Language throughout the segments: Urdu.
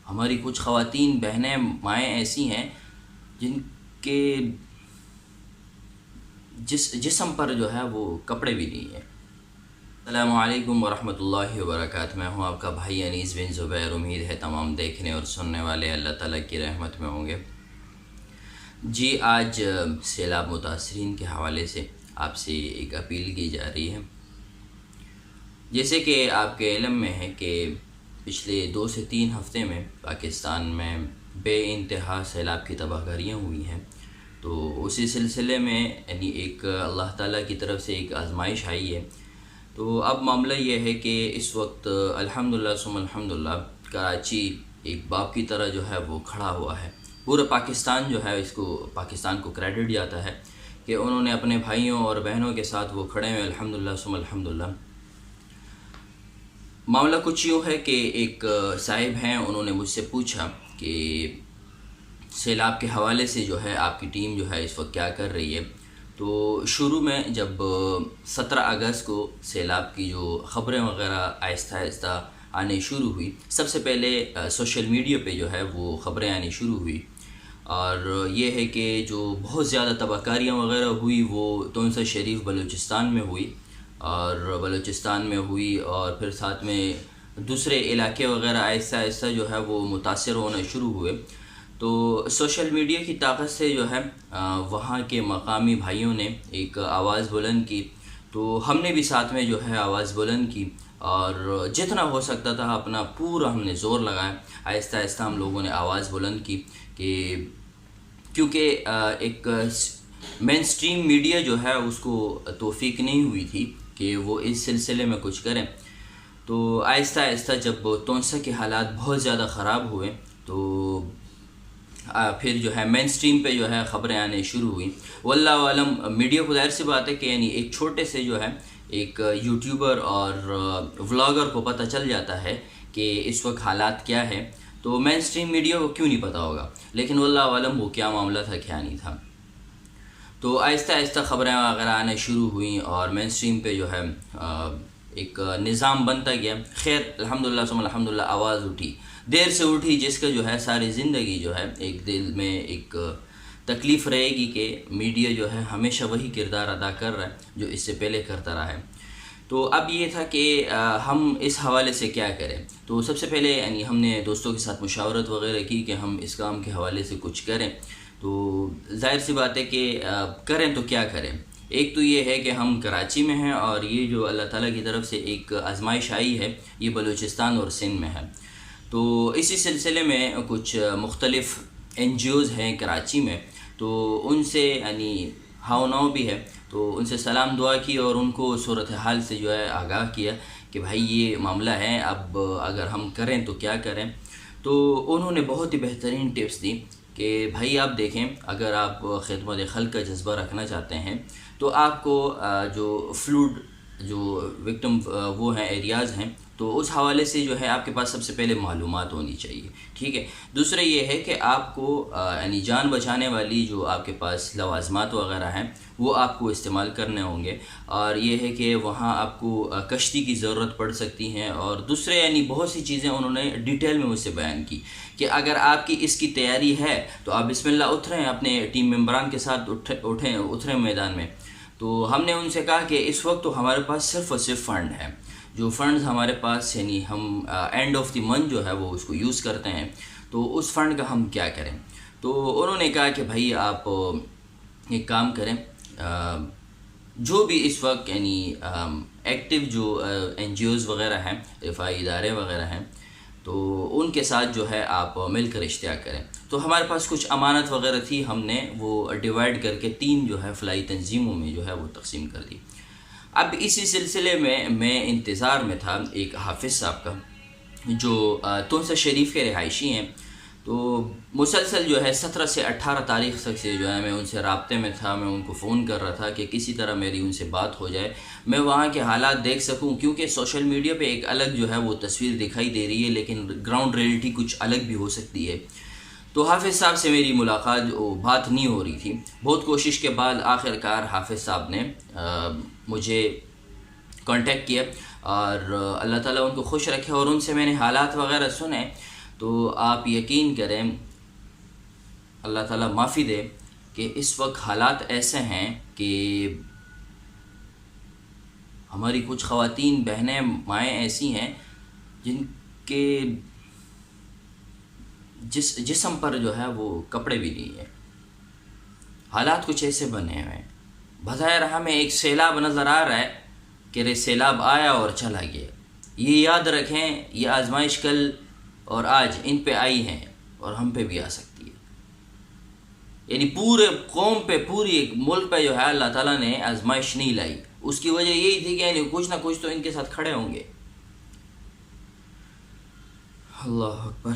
ہماری کچھ خواتین بہنیں مائیں ایسی ہیں جن کے جسم پر جو ہے وہ کپڑے بھی نہیں ہیں۔ السلام علیکم ورحمۃ اللہ وبرکاتہ، میں ہوں آپ کا بھائی انیس بن زبیر۔ امید ہے تمام دیکھنے اور سننے والے اللہ تعالیٰ کی رحمت میں ہوں گے۔ جی، آج سیلاب متاثرین کے حوالے سے آپ سے ایک اپیل کی جا رہی ہے۔ جیسے کہ آپ کے علم میں ہے کہ پچھلے 2 سے 3 ہفتے میں پاکستان میں بے انتہا سیلاب کی تباہ کاریاں ہوئی ہیں، تو اسی سلسلے میں یعنی ایک اللہ تعالیٰ کی طرف سے ایک آزمائش آئی ہے۔ تو اب معاملہ یہ ہے کہ اس وقت الحمدللہ ثم الحمدللہ کراچی ایک باپ کی طرح جو ہے وہ کھڑا ہوا ہے۔ پورا پاکستان جو ہے پاکستان کو کریڈٹ جاتا ہے کہ انہوں نے اپنے بھائیوں اور بہنوں کے ساتھ وہ کھڑے ہوئے الحمدللہ ثم الحمدللہ۔ معاملہ کچھ یوں ہے کہ ایک صاحب ہیں، انہوں نے مجھ سے پوچھا کہ سیلاب کے حوالے سے جو ہے آپ کی ٹیم جو ہے اس وقت کیا کر رہی ہے۔ تو شروع میں جب 17 اگست کو سیلاب کی جو خبریں وغیرہ آہستہ آہستہ آنے شروع ہوئی، سب سے پہلے سوشل میڈیا پہ جو ہے وہ خبریں آنی شروع ہوئی، اور یہ ہے کہ جو بہت زیادہ تباہ کاریاں وغیرہ ہوئی وہ تونسہ شریف بلوچستان میں ہوئی، اور پھر ساتھ میں دوسرے علاقے وغیرہ آہستہ آہستہ جو ہے وہ متاثر ہونا شروع ہوئے۔ تو سوشل میڈیا کی طاقت سے جو ہے وہاں کے مقامی بھائیوں نے ایک آواز بلند کی، تو ہم نے بھی ساتھ میں جو ہے آواز بلند کی، اور جتنا ہو سکتا تھا اپنا پورا ہم نے زور لگایا۔ آہستہ آہستہ ہم لوگوں نے آواز بلند کی کہ کیونکہ ایک مین سٹریم میڈیا جو ہے اس کو توفیق نہیں ہوئی تھی کہ وہ اس سلسلے میں کچھ کریں۔ تو آہستہ آہستہ جب تونسہ کے حالات بہت زیادہ خراب ہوئے تو پھر جو ہے مین سٹریم پہ جو ہے خبریں آنے شروع ہوئیں۔ واللہ عالم میڈیا کو ظاہر سی بات ہے کہ یعنی ایک چھوٹے سے جو ہے ایک یوٹیوبر اور ولاگر کو پتہ چل جاتا ہے کہ اس وقت حالات کیا ہے، تو مین سٹریم میڈیا کو کیوں نہیں پتہ ہوگا، لیکن واللہ عالم وہ کیا معاملہ تھا کیا نہیں تھا۔ تو آہستہ آہستہ خبریں وغیرہ آنے شروع ہوئیں اور مین سٹریم پہ جو ہے ایک نظام بنتا گیا۔ خیر الحمدللہ ثم الحمدللہ آواز اٹھی، دیر سے اٹھی، جس کا جو ہے ساری زندگی جو ہے ایک دل میں ایک تکلیف رہے گی کہ میڈیا جو ہے ہمیشہ وہی کردار ادا کر رہا ہے جو اس سے پہلے کرتا رہا ہے۔ تو اب یہ تھا کہ ہم اس حوالے سے کیا کریں۔ تو سب سے پہلے یعنی ہم نے دوستوں کے ساتھ مشاورت وغیرہ کی کہ ہم اس کام کے حوالے سے کچھ کریں۔ تو ظاہر سی بات ہے کہ کریں تو کیا کریں۔ ایک تو یہ ہے کہ ہم کراچی میں ہیں، اور یہ جو اللہ تعالیٰ کی طرف سے ایک آزمائش آئی ہے یہ بلوچستان اور سندھ میں ہے۔ تو اسی سلسلے میں کچھ مختلف NGOs ہیں کراچی میں، تو ان سے یعنی ہاؤ ناؤ بھی ہے، تو ان سے سلام دعا کی اور ان کو صورتحال سے جو ہے آگاہ کیا کہ بھائی یہ معاملہ ہے، اب اگر ہم کریں تو کیا کریں۔ تو انہوں نے بہت ہی بہترین ٹپس دی کہ بھائی آپ دیکھیں، اگر آپ خدمت خلق کا جذبہ رکھنا چاہتے ہیں تو آپ کو جو فلوڈ جو وکٹم وہ ہیں ایریاز ہیں، تو اس حوالے سے جو ہے آپ کے پاس سب سے پہلے معلومات ہونی چاہیے، ٹھیک ہے۔ دوسرا یہ ہے کہ آپ کو یعنی جان بچانے والی جو آپ کے پاس لوازمات وغیرہ ہیں وہ آپ کو استعمال کرنے ہوں گے، اور یہ ہے کہ وہاں آپ کو کشتی کی ضرورت پڑ سکتی ہیں، اور دوسرے یعنی بہت سی چیزیں انہوں نے ڈیٹیل میں مجھ سے بیان کی کہ اگر آپ کی اس کی تیاری ہے تو آپ بسم اللہ اتریں، اپنے ٹیم ممبران کے ساتھ اتریں میدان میں۔ تو ہم نے ان سے کہا کہ اس وقت تو ہمارے پاس صرف اور صرف فنڈ ہے، جو فنڈز ہمارے پاس یعنی ہم اینڈ آف دی منتھ جو ہے وہ اس کو یوز کرتے ہیں، تو اس فنڈ کا ہم کیا کریں۔ تو انہوں نے کہا کہ بھائی آپ ایک کام کریں، جو بھی اس وقت یعنی ایکٹیو جو NGOs وغیرہ ہیں، رفاعی ادارے وغیرہ ہیں، تو ان کے ساتھ جو ہے آپ مل کر اشتراک کریں۔ تو ہمارے پاس کچھ امانت وغیرہ تھی، ہم نے وہ ڈیوائیڈ کر کے 3 جو ہے فلاحی تنظیموں میں جو ہے وہ تقسیم کر دی۔ اب اسی سلسلے میں انتظار میں تھا ایک حافظ صاحب کا جو تونسہ شریف کے رہائشی ہیں۔ تو مسلسل جو ہے 17 سے 18 تاریخ تک سے جو ہے میں ان سے رابطے میں تھا، میں ان کو فون کر رہا تھا کہ کسی طرح میری ان سے بات ہو جائے، میں وہاں کے حالات دیکھ سکوں، کیونکہ سوشل میڈیا پہ ایک الگ جو ہے وہ تصویر دکھائی دے رہی ہے، لیکن گراؤنڈ ریئلٹی کچھ الگ بھی ہو سکتی ہے۔ تو حافظ صاحب سے میری ملاقات بات نہیں ہو رہی تھی، بہت کوشش کے بعد آخر کار حافظ صاحب نے مجھے کانٹیکٹ کیا، اور اللہ تعالیٰ ان کو خوش رکھے، اور ان سے میں نے حالات وغیرہ سنے۔ تو آپ یقین کریں، اللہ تعالیٰ معافی دے، کہ اس وقت حالات ایسے ہیں کہ ہماری کچھ خواتین بہنیں مائیں ایسی ہیں جن کے جسم پر جو ہے وہ کپڑے بھی نہیں ہیں. حالات کچھ ایسے بنے ہوئے ہیں. بظاہر ہمیں ایک سیلاب نظر آ رہا ہے کہ سیلاب آیا اور چلا گیا. یہ یاد رکھیں، یہ آزمائش کل اور آج ان پہ آئی ہیں اور ہم پہ بھی آ سکتی ہے. یعنی پورے قوم پہ، پوری ایک ملک پہ جو ہے اللہ تعالیٰ نے آزمائش نہیں لائی. اس کی وجہ یہی تھی کہ یعنی کچھ نہ کچھ تو ان کے ساتھ کھڑے ہوں گے. اللہ اکبر.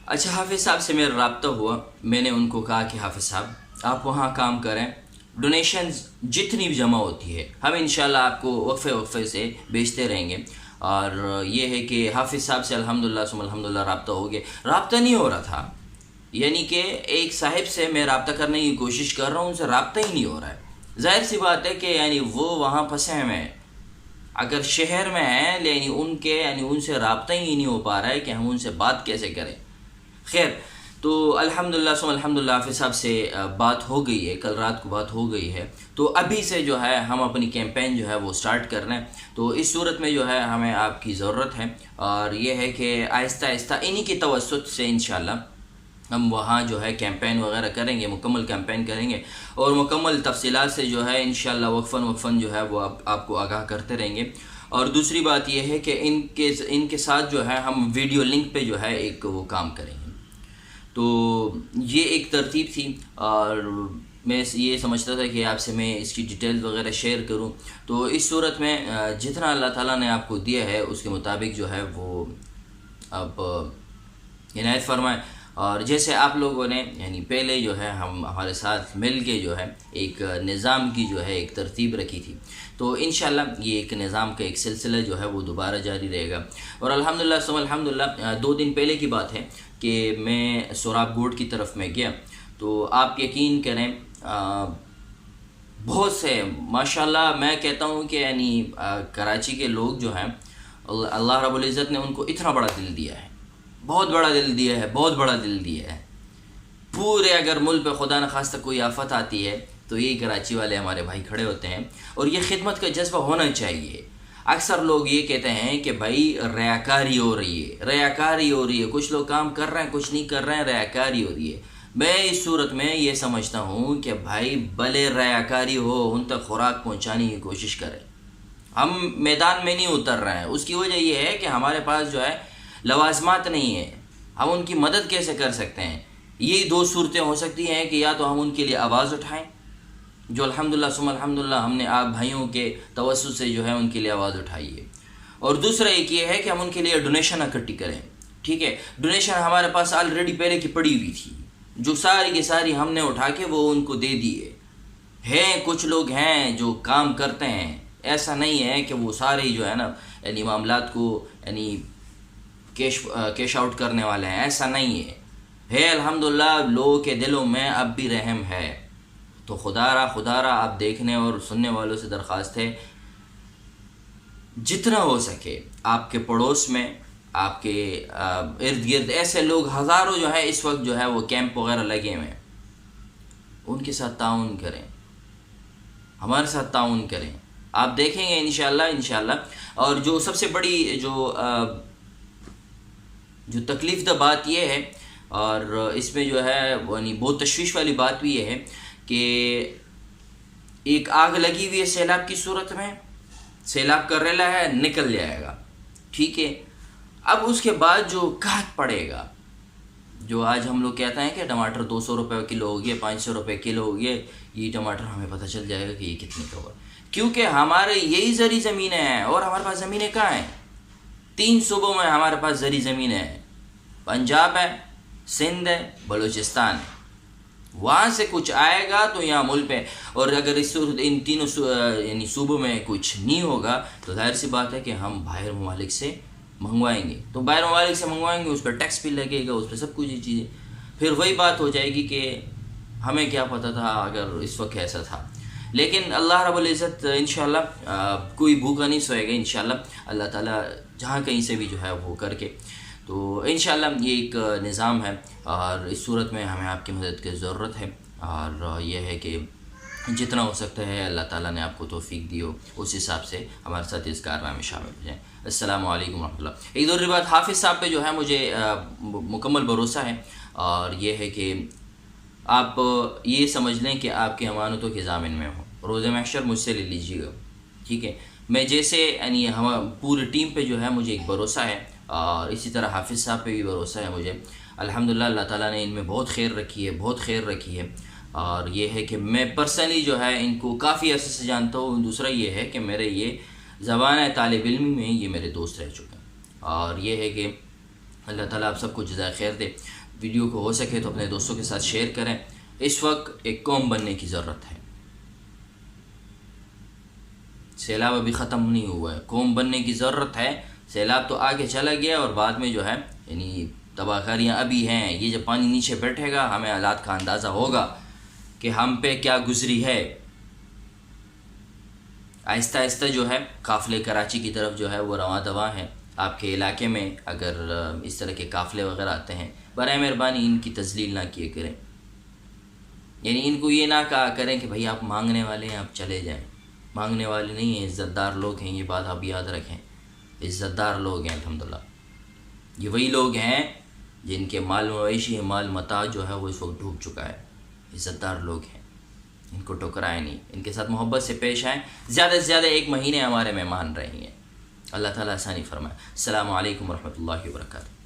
اچھا، حافظ صاحب سے میرا رابطہ ہوا. میں نے ان کو کہا کہ حافظ صاحب آپ وہاں کام کریں، ڈونیشنز جتنی بھی جمع ہوتی ہے ہم انشاءاللہ آپ کو وقفے سے بیچتے رہیں گے. اور یہ ہے کہ حافظ صاحب سے الحمدللہ ثم الحمدللہ رابطہ ہو گیا. رابطہ نہیں ہو رہا تھا، یعنی کہ ایک صاحب سے میں رابطہ کرنے کی کوشش کر رہا ہوں، ان سے رابطہ ہی نہیں ہو رہا ہے. ظاہر سی بات ہے کہ یعنی وہ وہاں پھنسے ہوئے ہیں، اگر شہر میں ہیں یعنی ان سے رابطہ ہی نہیں ہو پا رہا ہے کہ ہم ان سے بات کیسے کریں. خیر، تو الحمدللہ ثم الحمدللہ حافظ صاحب سے بات ہو گئی ہے، کل رات کو بات ہو گئی ہے. تو ابھی سے جو ہے ہم اپنی کیمپین جو ہے وہ سٹارٹ کر رہے ہیں. تو اس صورت میں جو ہے ہمیں آپ کی ضرورت ہے، اور یہ ہے کہ آہستہ آہستہ انہی کی توسط سے انشاءاللہ ہم وہاں جو ہے کیمپین وغیرہ کریں گے، مکمل کیمپین کریں گے، اور مکمل تفصیلات سے جو ہے انشاءاللہ وقفاً جو ہے وہ آپ کو آگاہ کرتے رہیں گے. اور دوسری بات یہ ہے کہ ان کے ساتھ جو ہے ہم ویڈیو لنک پہ جو ہے ایک وہ کام کریں گے. تو یہ ایک ترتیب تھی، اور میں یہ سمجھتا تھا کہ آپ سے میں اس کی ڈیٹیل وغیرہ شیئر کروں. تو اس صورت میں جتنا اللہ تعالیٰ نے آپ کو دیا ہے اس کے مطابق جو ہے وہ آپ عنایت فرمائیں. اور جیسے آپ لوگوں نے یعنی پہلے جو ہے ہمارے ساتھ مل کے جو ہے ایک نظام کی جو ہے ایک ترتیب رکھی تھی، تو انشاءاللہ یہ ایک نظام کا ایک سلسلہ جو ہے وہ دوبارہ جاری رہے گا. اور الحمدللہ ثم الحمدللہ 2 دن پہلے کی بات ہے کہ میں سوراب گوٹ کی طرف میں گیا. تو آپ یقین کریں بہت سے ماشاءاللہ میں کہتا ہوں کہ یعنی کراچی کے لوگ جو ہیں اللہ رب العزت نے ان کو اتنا بڑا دل دیا ہے، بہت بڑا دل دیا ہے، بہت بڑا دل دیا ہے. پورے اگر ملک پہ خدا نخواستہ کوئی آفت آتی ہے تو یہی کراچی والے ہمارے بھائی کھڑے ہوتے ہیں. اور یہ خدمت کا جذبہ ہونا چاہیے. اکثر لوگ یہ کہتے ہیں کہ بھائی ریاکاری ہو رہی ہے، کچھ لوگ کام کر رہے ہیں، کچھ نہیں کر رہے ہیں، ریاکاری ہو رہی ہے. میں اس صورت میں یہ سمجھتا ہوں کہ بھائی بھلے ریاکاری ہو، ان تک خوراک پہنچانے کی کوشش کریں. ہم میدان میں نہیں اتر رہے ہیں، اس کی وجہ یہ ہے کہ ہمارے پاس جو ہے لوازمات نہیں ہیں. ہم ان کی مدد کیسے کر سکتے ہیں؟ یہی 2 صورتیں ہو سکتی ہیں کہ یا تو ہم ان کے لیے آواز اٹھائیں، جو الحمدللہ ثم الحمدللہ ہم نے آپ بھائیوں کے توسط سے جو ہے ان کے لیے آواز اٹھائی ہے. اور دوسرا ایک یہ ہے کہ ہم ان کے لیے ڈونیشن اکٹھی کریں. ٹھیک ہے، ڈونیشن ہمارے پاس آلریڈی پہلے کی پڑی ہوئی تھی، جو ساری کی ساری ہم نے اٹھا کے وہ ان کو دے دیے ہیں. کچھ لوگ ہیں جو کام کرتے ہیں، ایسا نہیں ہے کہ وہ سارے جو ہے نا یعنی معاملات کو یعنی کیش آؤٹ کرنے والے ہیں، ایسا نہیں ہے. الحمدللہ لوگوں کے دلوں میں اب بھی رحم ہے. تو خدا را آپ دیکھنے اور سننے والوں سے درخواست ہے جتنا ہو سکے آپ کے پڑوس میں، آپ کے ارد گرد ایسے لوگ ہزاروں جو ہے اس وقت جو ہے وہ کیمپ وغیرہ لگے ہوئے ہیں، ان کے ساتھ تعاون کریں، ہمارے ساتھ تعاون کریں. آپ دیکھیں گے انشاءاللہ. اور جو سب سے بڑی جو تکلیف دہ بات یہ ہے، اور اس میں جو ہے یعنی بہت تشویش والی بات بھی یہ ہے کہ ایک آگ لگی ہوئی ہے سیلاب کی صورت میں، سیلاب کر رہا ہے، نکل جائے گا. ٹھیک ہے، اب اس کے بعد جو قحط پڑے گا، جو آج ہم لوگ کہتے ہیں کہ ٹماٹر 200 روپے کلو ہو گیا، 500 روپے کلو ہو گیا، یہ ٹماٹر ہمیں پتہ چل جائے گا کہ یہ کتنے کا ہوا، کیونکہ ہمارے یہی زرعی زمینیں ہیں. اور ہمارے پاس زمینیں کہاں ہیں؟ 3 صوبوں میں ہمارے پاس زرعی زمینیں ہیں، پنجاب ہے، سندھ ہے، بلوچستان ہے. وہاں سے کچھ آئے گا تو یہاں ملک پہ. اور اگر ان تینوں یعنی صوبوں میں کچھ نہیں ہوگا تو ظاہر سی بات ہے کہ ہم باہر ممالک سے منگوائیں گے. تو باہر ممالک سے منگوائیں گے، اس پہ ٹیکس بھی لگے گا، اس پہ سب کچھ چیزیں. پھر وہی بات ہو جائے گی کہ ہمیں کیا پتہ تھا اگر اس وقت ایسا تھا. لیکن اللہ رب العزت انشاءاللہ کوئی بھوکا نہیں سوئے گا. انشاءاللہ اللہ تعالیٰ جہاں کہیں سے بھی جو ہے وہ کر کے. تو انشاءاللہ یہ ایک نظام ہے اور اس صورت میں ہمیں آپ کی مدد کی ضرورت ہے. اور یہ ہے کہ جتنا ہو سکتا ہے اللہ تعالیٰ نے آپ کو توفیق دی ہو اس حساب سے ہمارے ساتھ اس کارنامے میں شامل ہو جائیں. السلام علیکم ورحمۃ اللہ. ایک دوسری بات، حافظ صاحب پہ جو ہے مجھے مکمل بھروسہ ہے، اور یہ ہے کہ آپ یہ سمجھ لیں کہ آپ کی امانتوں کے ضامن میں ہوں. روز محشر مجھ سے لے لیجیے گا، ٹھیک ہے. میں جیسے یعنی ہم پوری ٹیم پہ جو ہے مجھے ایک بھروسہ ہے، اور اسی طرح حافظ صاحب پہ بھی بھروسہ ہے مجھے. الحمدللہ اللہ تعالیٰ نے ان میں بہت خیر رکھی ہے، بہت خیر رکھی ہے. اور یہ ہے کہ میں پرسنلی جو ہے ان کو کافی عرصے سے جانتا ہوں. دوسرا یہ ہے کہ میرے یہ زبان طالب علمی میں یہ میرے دوست رہ چکے ہیں. اور یہ ہے کہ اللہ تعالیٰ آپ سب کو جزائے خیر دے. ویڈیو کو ہو سکے تو اپنے دوستوں کے ساتھ شیئر کریں. اس وقت ایک قوم بننے کی ضرورت ہے. سیلاب ابھی ختم نہیں ہوا ہے، قوم بننے کی ضرورت ہے. سیلاب تو آگے چلا گیا اور بعد میں جو ہے یعنی تباہ کاریاں ابھی ہیں. یہ جب پانی نیچے بیٹھے گا ہمیں حالات کا اندازہ ہوگا کہ ہم پہ کیا گزری ہے. آہستہ آہستہ جو ہے قافلے کراچی کی طرف جو ہے وہ رواں دواں ہیں. آپ کے علاقے میں اگر اس طرح کے قافلے وغیرہ آتے ہیں، برائے مہربانی ان کی تذلیل نہ کیے کریں. یعنی ان کو یہ نہ کہا کریں کہ بھئی آپ مانگنے والے ہیں آپ چلے جائیں. مانگنے والے نہیں ہیں، عزت دار لوگ ہیں. یہ بات آپ یاد رکھیں، عزت دار لوگ ہیں. الحمدللہ یہ وہی لوگ ہیں جن کے مال مویشی مال متاع جو ہے وہ اس وقت ڈوب چکا ہے. عزت دار لوگ ہیں، ان کو ٹکرائیں نہیں، ان کے ساتھ محبت سے پیش آئیں. زیادہ سے زیادہ 1 مہینے ہمارے مہمان رہی ہیں. اللہ تعالیٰ آسانی فرمائے. السلام علیکم ورحمۃ اللہ وبرکاتہ.